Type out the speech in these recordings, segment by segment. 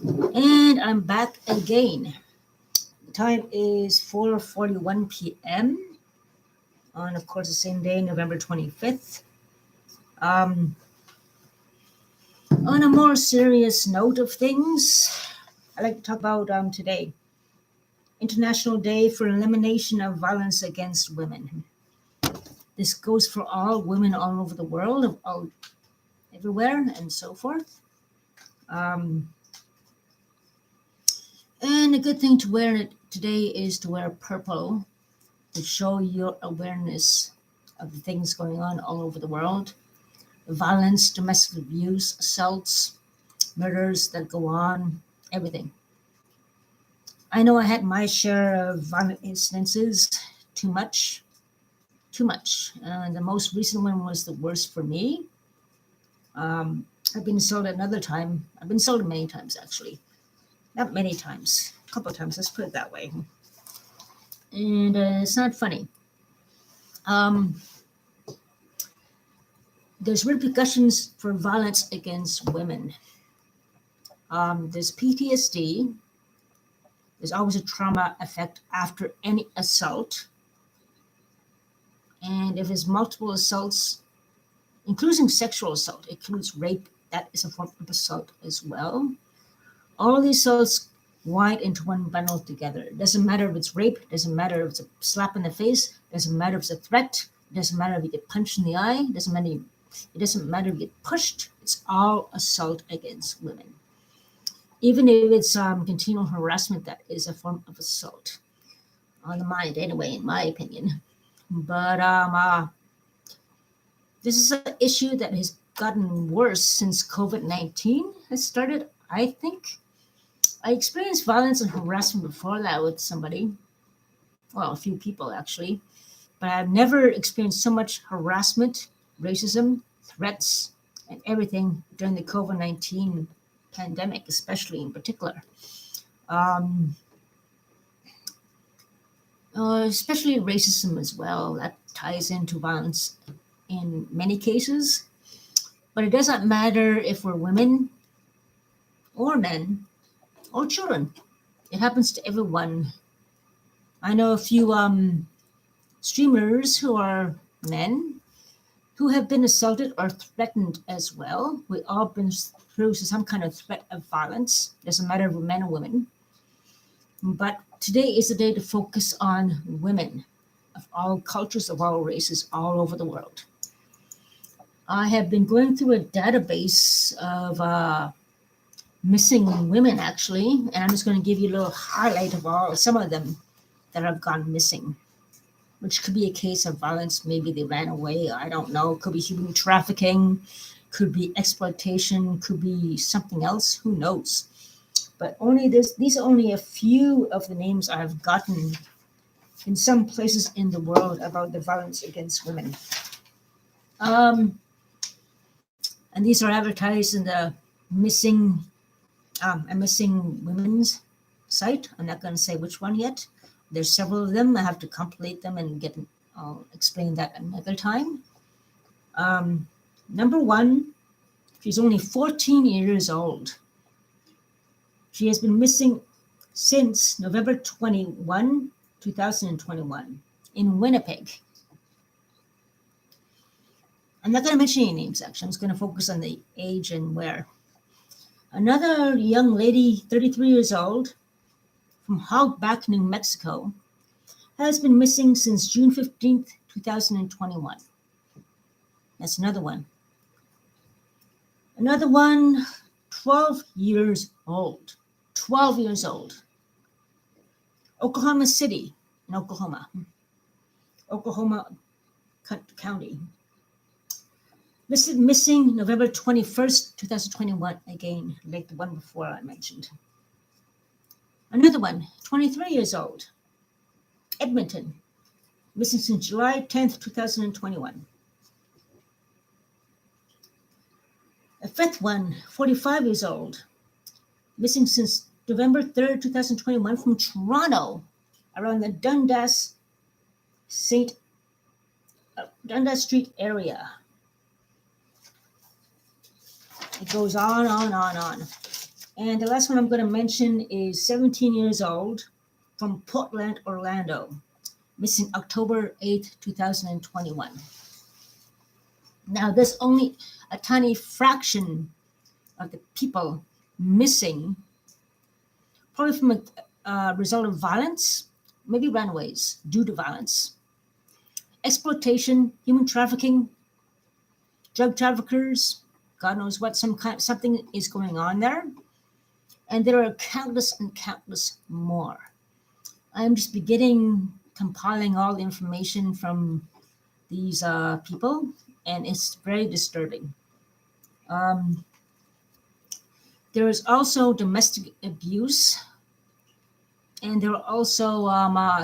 And I'm back again. The time is 4:41 p.m. on, of course, the same day, November 25th. Um, on a more serious note of things, I'd like to talk about today, International Day for Elimination of Violence Against Women. This goes for all women all over the world, all everywhere, and so forth. Um, and a good thing to wear it today is to wear purple to show your awareness of the things going on all over the world. Violence, domestic abuse, assaults, murders that go on, everything. I know I had my share of violent incidences, too much, too much. The most recent one was the worst for me. I've been assaulted another time. I've been assaulted many times, actually. Not many times, a couple of times, let's put it that way. And it's not funny. Um, there's repercussions for violence against women. There's PTSD. There's always a trauma effect after any assault. And if there's multiple assaults, including sexual assault, it includes rape, that is a form of assault as well. All these assaults wind into one bundle together. It doesn't matter if it's rape, it doesn't matter if it's a slap in the face, it doesn't matter if it's a threat, it doesn't matter if you get punched in the eye, it doesn't matter if you get pushed, it's all assault against women. Even if it's continual harassment, that is a form of assault on the mind, anyway, in my opinion. But this is an issue that has gotten worse since COVID-19 has started, I think. I experienced violence and harassment before that with somebody, well, a few people actually, but I've never experienced so much harassment, racism, threats, and everything during the COVID-19 pandemic, especially in particular. Um, Especially racism as well. That ties into violence in many cases. But it doesn't matter if we're women or men or children. It happens to everyone. I know a few streamers who are men who have been assaulted or threatened as well. We all been through some kind of threat of violence. Doesn't matter if we're men or women. But today is the day to focus on women of all cultures, of all races, all over the world. I have been going through a database of missing women, actually, and I'm just going to give you a little highlight of some of them that have gone missing, which could be a case of violence. Maybe they ran away. I don't know. Could be human trafficking, could be exploitation, could be something else. Who knows? But these are only a few of the names I've gotten in some places in the world about the violence against women. And these are advertised in the a missing women's site. I'm not going to say which one yet. There's several of them. I have to compilate them and I'll explain that another time. Number one, she's only 14 years old. She has been missing since November 21, 2021 in Winnipeg. I'm not going to mention any names, actually. I'm just going to focus on the age and where. Another young lady, 33 years old, from Hogback, New Mexico, has been missing since June 15th, 2021. That's another one. Another one, 12 years old. 12 years old. Oklahoma City in Oklahoma County. Listed missing November 21st, 2021, again, like the one before I mentioned. Another one, 23 years old, Edmonton, missing since July 10th, 2021. A fifth one, 45 years old, missing since November 3rd, 2021 from Toronto, around the Dundas Street area. It goes on. And the last one I'm going to mention is 17 years old from Portland, Orlando, missing October 8th, 2021. Now, there's only a tiny fraction of the people missing, probably from a result of violence, maybe runaways due to violence, exploitation, human trafficking, drug traffickers, God knows what, something is going on there. And there are countless and countless more. I'm just compiling all the information from these people, and it's very disturbing. There is also domestic abuse, and there are also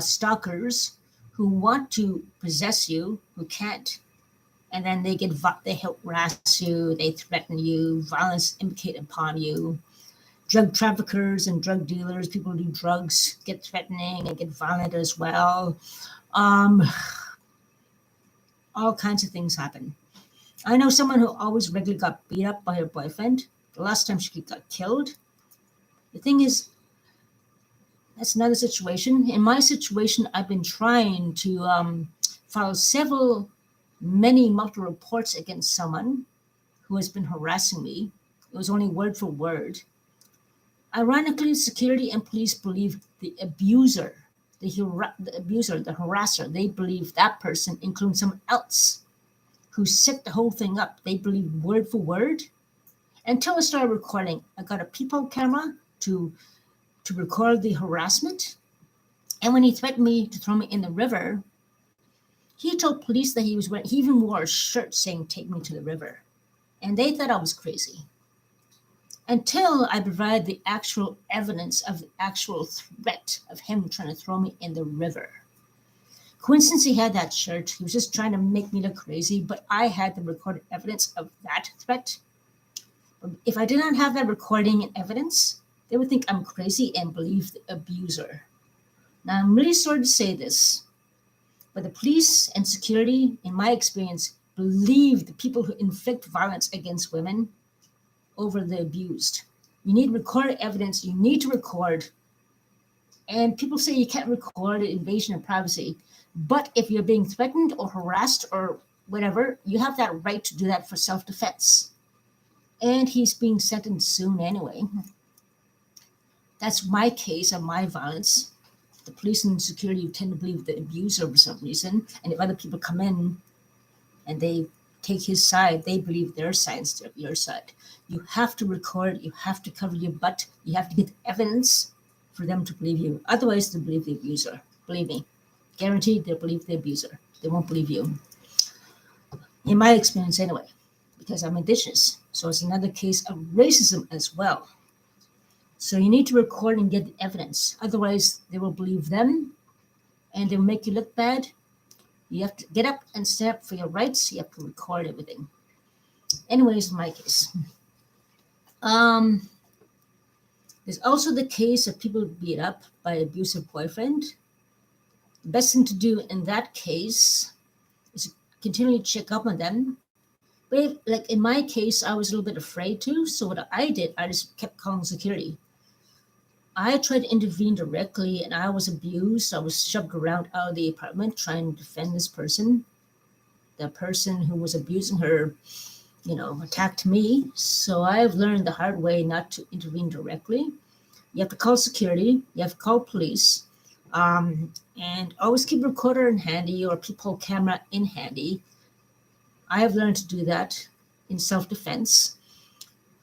stalkers who want to possess you, who can't, and then they harass you, they threaten you, violence implicated upon you. Drug traffickers and drug dealers, people who do drugs, get threatening and get violent as well. All kinds of things happen. I know someone who always regularly got beat up by her boyfriend. The last time she got killed. The thing is, that's another situation. In my situation, I've been trying to file multiple reports against someone who has been harassing me. It was only word for word. Ironically, security and police believe the abuser, the harasser, they believe that person, including someone else who set the whole thing up. They believe word for word. Until I started recording, I got a people camera to record the harassment. And when he threatened me to throw me in the river, he told police that he even wore a shirt saying, "Take me to the river." And they thought I was crazy. Until I provided the actual evidence of the actual threat of him trying to throw me in the river. Coincidence, he had that shirt. He was just trying to make me look crazy, but I had the recorded evidence of that threat. If I did not have that recording and evidence, they would think I'm crazy and believe the abuser. Now, I'm really sorry to say this, but the police and security, in my experience, believe the people who inflict violence against women over the abused. You need recorded evidence. You need to record. And people say you can't record an invasion of privacy. But if you're being threatened or harassed or whatever, you have that right to do that for self-defense. And he's being sentenced soon anyway. That's my case of my violence. The police and security tend to believe the abuser for some reason. And if other people come in and they take his side, they believe their side instead of your side. You have to record, you have to cover your butt, you have to get evidence for them to believe you. Otherwise, they believe the abuser. Believe me. Guaranteed they'll believe the abuser. They won't believe you. In my experience anyway, because I'm indigenous. So it's another case of racism as well. So you need to record and get the evidence. Otherwise, they will believe them and they'll make you look bad. You have to get up and stand up for your rights. You have to record everything. Anyways, in my case. There's also the case of people beat up by an abusive boyfriend. The best thing to do in that case is to continually check up on them. But like in my case, I was a little bit afraid to. So what I did, I just kept calling security. I tried to intervene directly and I was abused. I was shoved around out of the apartment trying to defend this person. The person who was abusing her, attacked me. So I've learned the hard way not to intervene directly. You have to call security. You have to call police. And always keep a recorder in handy or people camera in handy. I have learned to do that in self-defense.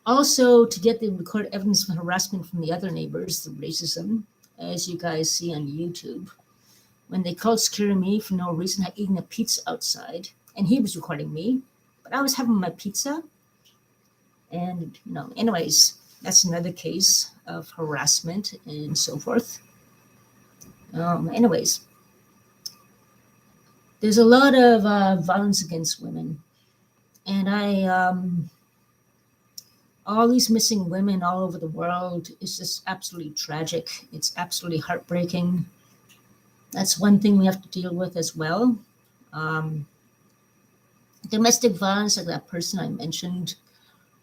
Also, to get the recorded evidence of harassment from the other neighbors, the racism, as you guys see on YouTube. When they called security me for no reason, I eating a pizza outside, and he was recording me, but I was having my pizza. And, anyways, that's another case of harassment and so forth. Anyways, there's a lot of violence against women. And all these missing women all over the world is just absolutely tragic. It's absolutely heartbreaking. That's one thing we have to deal with as well. Domestic violence, like that person I mentioned,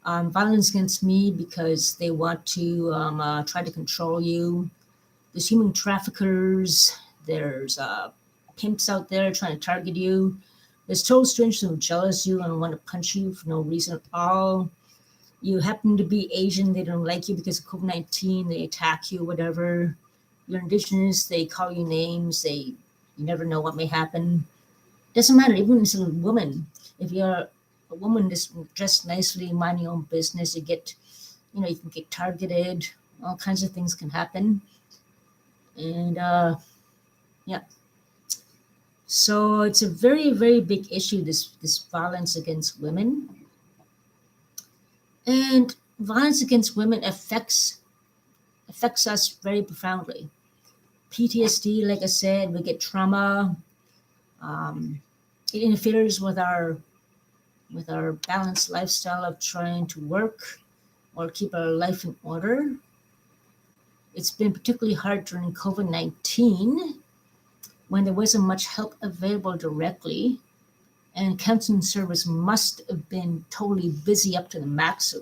Violence against me because they want to try to control you. There's human traffickers. There's pimps out there trying to target you. There's total strangers who are jealous of you and want to punch you for no reason at all. You happen to be Asian, they don't like you because of COVID-19, they attack you, whatever. You're indigenous, they call you names, you never know what may happen. Doesn't matter, even if you're a woman. If you're a woman just dressed nicely, mind your own business, you can get targeted, all kinds of things can happen. And yeah. So it's a very, very big issue, this violence against women. And violence against women affects us very profoundly. PTSD, like I said, we get trauma. It interferes with our balanced lifestyle of trying to work or keep our life in order. It's been particularly hard during COVID-19 when there wasn't much help available directly, and counseling service must have been totally busy up to the max.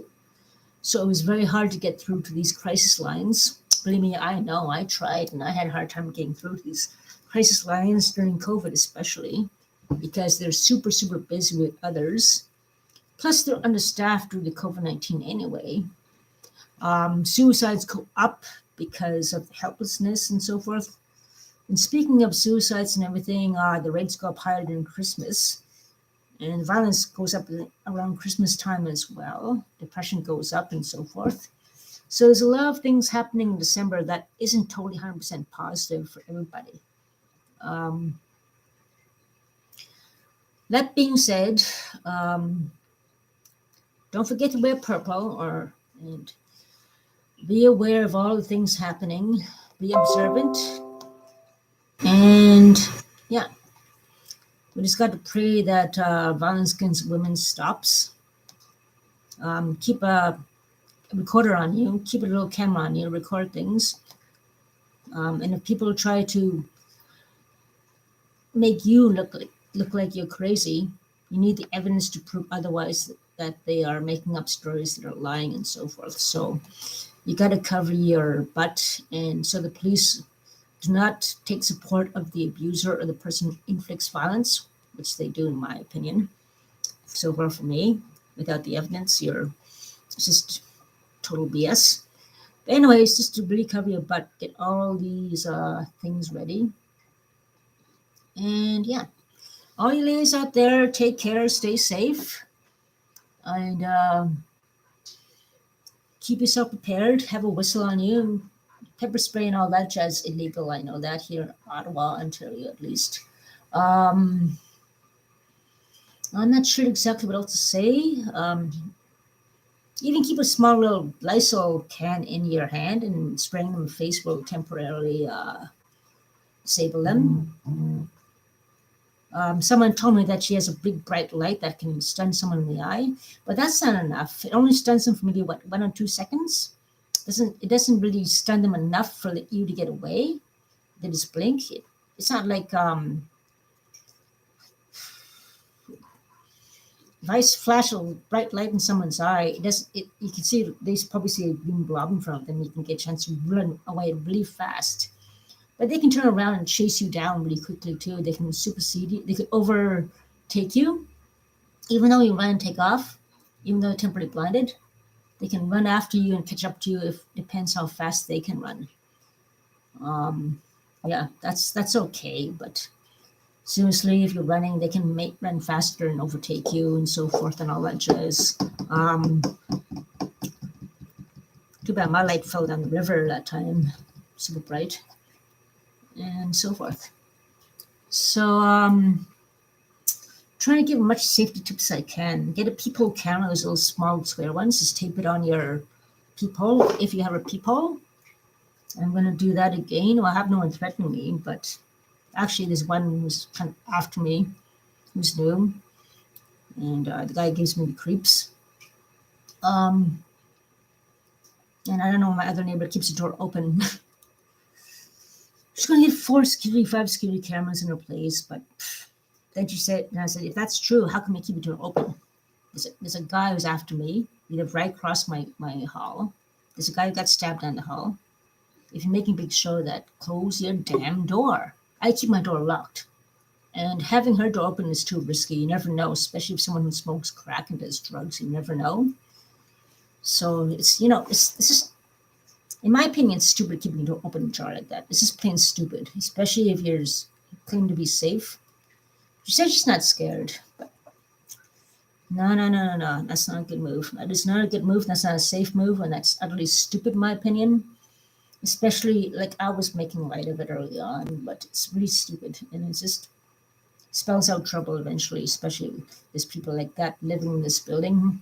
So it was very hard to get through to these crisis lines. Believe me, I know, I tried and I had a hard time getting through to these crisis lines during COVID, especially because they're super, super busy with others. Plus, they're understaffed due to COVID-19 anyway. Suicides go up because of helplessness and so forth. And speaking of suicides and everything, the rates go up higher during Christmas. And violence goes up around Christmas time as well. Depression goes up and so forth. So there's a lot of things happening in December that isn't totally 100% positive for everybody. That being said, don't forget to wear purple and be aware of all the things happening. Be observant. And yeah, we just got to pray that violence against women stops. Keep a recorder on you, keep a little camera on you, record things. And if people try to make you look like you're crazy, you need the evidence to prove otherwise, that they are making up stories, that are lying and so forth. So you got to cover your butt, and so the police do not take support of the abuser or the person who inflicts violence, which they do in my opinion. So far for me, without the evidence, it's just total BS. But anyways, just to really cover your butt, get all these things ready. And yeah, all you ladies out there, take care, stay safe, and keep yourself prepared. Have a whistle on you. Pepper spray and all that jazz illegal. I know that here in Ottawa, Ontario, at least. I'm not sure exactly what else to say. Even keep a small little Lysol can in your hand, and spraying them in the face will temporarily disable them. Someone told me that she has a big bright light that can stun someone in the eye, but that's not enough. It only stuns them for maybe 1 or 2 seconds. It doesn't really stun them enough for you to get away. They just blink. It's not like if I flash a bright light in someone's eye, you can see, they probably see a green blob in front of them. You can get a chance to run away really fast. But they can turn around and chase you down really quickly too. They can supersede you. They can overtake you. Even though you run and take off, even though they're temporarily blinded, they can run after you and catch up to you. If depends how fast they can run. Yeah, that's okay. But seriously, if you're running, they can run faster and overtake you and so forth and all that jazz. Too bad my light fell down the river that time, super bright, and so forth. So trying to give as much safety tips as I can. Get a peephole camera, those little small square ones. Just tape it on your peephole if you have a peephole. I'm going to do that again. Well, I have no one threatening me, but actually there's one who's kind of after me, who's new, and the guy gives me the creeps. And I don't know, my other neighbor keeps the door open. She's going to get 5 security cameras in her place, but then she said, and I said, if that's true, how come you keep the door open? There's a guy who's after me. You live right across my hall. There's a guy who got stabbed down the hall. If you're making a big show of that, close your damn door. I keep my door locked. And having her door open is too risky. You never know, especially if someone who smokes crack and does drugs, you never know. So it's just, in my opinion, it's stupid keeping the door open jar like that. It's just plain stupid, especially if you're claiming to be safe. She said she's not scared, but no, no, no, no, no. That's not a good move. That is not a good move. That's not a safe move, and that's utterly stupid, in my opinion. Especially, like, I was making light of it early on, but it's really stupid, and it just spells out trouble eventually. Especially if there's people like that living in this building.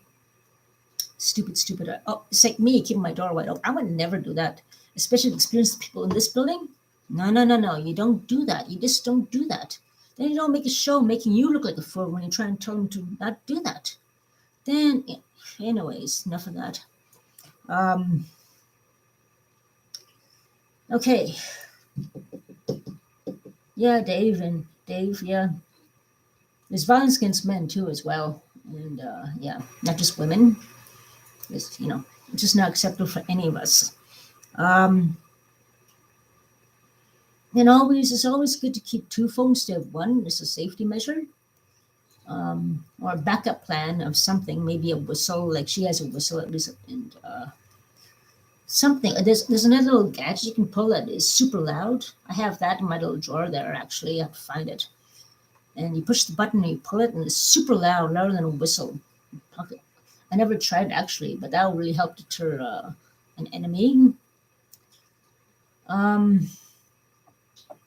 Stupid, stupid. Oh, it's like me keeping my door wide open. I would never do that, especially experienced people in this building. No, no, no, no. You don't do that. You just don't do that. Then you don't make a show making you look like a fool when you try and tell them to not do that. Then, anyways, enough of that. Okay. Yeah, Dave, yeah. There's violence against men too, as well. And yeah, not just women. It's, it's just not acceptable for any of us. And it's always good to keep two phones instead of one. It's a safety measure. Or a backup plan of something, maybe a whistle, like she has a whistle at least, and something. There's another little gadget you can pull that is super loud. I have that in my little drawer there, actually. I have to find it. And you push the button and you pull it, and it's super loud, louder than a whistle. Okay. I never tried it, actually, but that will really help deter an enemy.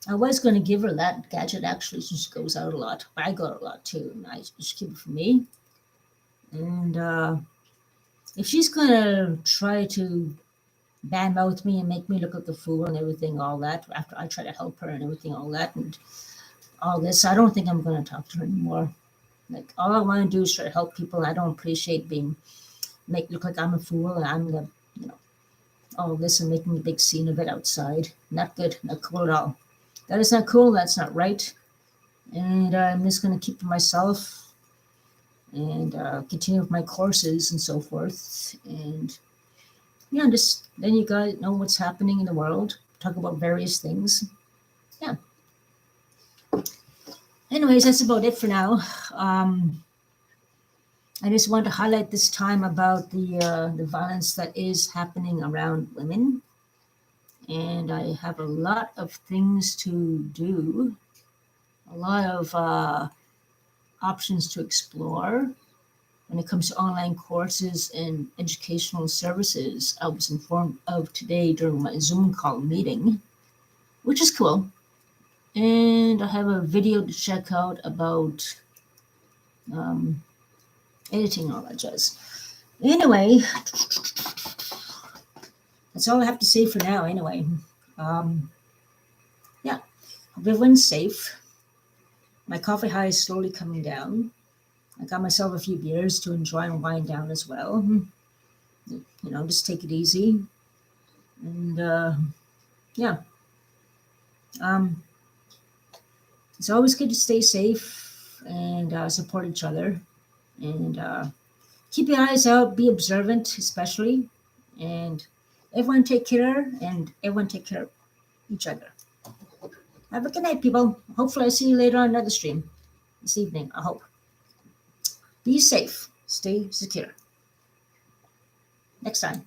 I was going to give her that gadget, actually, since she goes out a lot. But I go out a lot too, and I just keep it for me. And if she's going to try to badmouth me and make me look like a fool and everything, all that, after I try to help her and everything, all that, and all this, I don't think I'm going to talk to her anymore. Like, all I want to do is try to help people. I don't appreciate make look like I'm a fool and I'm the, all this and making a big scene of it outside. Not good, not cool at all. That is not cool. That's not right. And I'm just going to keep to myself and continue with my courses and so forth. And yeah, just then you guys know what's happening in the world. Talk about various things. Yeah. Anyways, that's about it for now. I just want to highlight this time about the violence that is happening around women. And I have a lot of things to do, a lot of options to explore when it comes to online courses and educational services. I was informed of today during my Zoom call meeting, which is cool. And I have a video to check out about editing all that jazz. Anyway, that's all I have to say for now. Anyway, yeah, hope everyone's safe. My coffee high is slowly coming down. I got myself a few beers to enjoy and wind down as well. Just take it easy. And yeah, it's always good to stay safe and support each other. And keep your eyes out, be observant, especially. And everyone take care, and everyone take care of each other. Have a good night, people. Hopefully, I'll see you later on another stream this evening, I hope. Be safe, stay secure. Next time.